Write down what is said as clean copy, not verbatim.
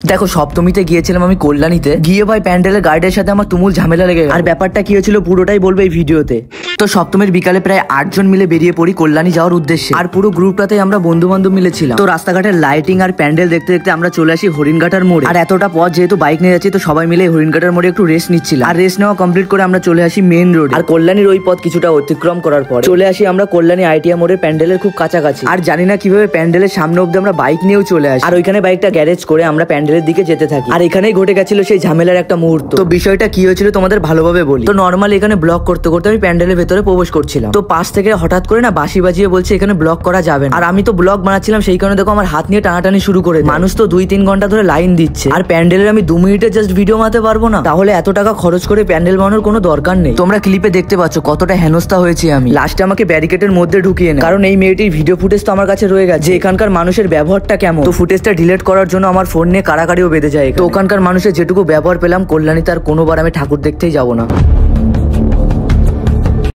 দেখো সপ্তমীতে গিয়েছিলাম আমি কল্যাণীতে, গিয়ে ভাই প্যান্ডেলের গার্ডের সাথে আমার তুমুল ঝামেলা লেগে গেল। আর ব্যাপারটা কি হয়েছিল পুরোটাই বলবো এই ভিডিওতে। তো সপ্তমীর বিকালে প্রায় 8 জন মিলে বেরিয়ে পড়ি কল্যাণী যাওয়ার উদ্দেশ্যে। আর পুরো গ্রুপটাতে আমরা বন্ধু বান্ধব মিলেছিলাম। তো রাস্তাঘাটের লাইটিং আর প্যান্ডেল দেখতে দেখতে আমরা চলে আসি হরিণঘাটার মোড়ে। আর এতটা পথ যেহেতু বাইক নিয়ে যাচ্ছি, তো সবাই মিলে হরিণঘাটার মোড়ে একটু রেস্ট নিচ্ছিলাম। আর রেস্ট নেওয়া কমপ্লিট করে আমরা চলে আসি মেন রোড। আর কল্যাণীর ওই পথ কিছুটা অতিক্রম করার পর চলে আসি আমরা কল্যাণী আইটিআই মোড়ের প্যান্ডেলের খুব কাছাকাছি। আর জানি না কিভাবে প্যান্ডেলের সামনে অব্দি আমরা বাইক নিয়েও চলে আসি। আর ওইখানে বাইকটা গ্যারেজ করে আমরা প্যান্ডেলের দিকে যেতে থাকি। আর এখানেই ঘটে গেছিল সেই ঝামেলার একটা মুহূর্ত। তো বিষয়টা কি হয়েছিল তোমাদের ভালোভাবে বলি। তো নর্মালি এখানে ব্লক করতে করতে আমি প্যান্ডেলের ভেতরে প্রবেশ করছিলাম। তো পাশ থেকে হঠাৎ করে না বাঁশি বাজিয়ে বলছে এখানে ব্লক করা যাবে না। আর আমি তো ব্লক বানাচ্ছিলাম, সেই কারণে দেখো আমার হাত নিয়ে টানাটানি শুরু করে। মানুষ তো 2-3 ঘন্টা ধরে লাইন দিচ্ছে। আর প্যান্ডেলের আমি 2 মিনিটে জাস্ট ভিডিও বানাতে পারবো না, তাহলে এত টাকা খরচ করে প্যান্ডেল বানানোর কোনো দরকার নেই। তোমরা ক্লিপে দেখতে পাচ্ছ কতটা হেনস্থা হয়েছে আমি। লাস্টে আমাকে ব্যারিকেডের মধ্যে ঢুকিয়ে নেয়, কারণ এই মেয়েটির ভিডিও ফুটেজ তো আমার কাছে রয়ে গেছে যে এখানকার মানুষের ব্যবহারটা কেমন। তো ফুটেজটা ডিলিট করার জন্য আমার ফোন নিয়ে কারাকারিও বেঁধে যায়। তো ওখানকার মানুষের যেটুকু ব্যবহার পেলাম, কল্যাণীতে আর কোনোবার আমি ঠাকুর দেখতেই যাবো না।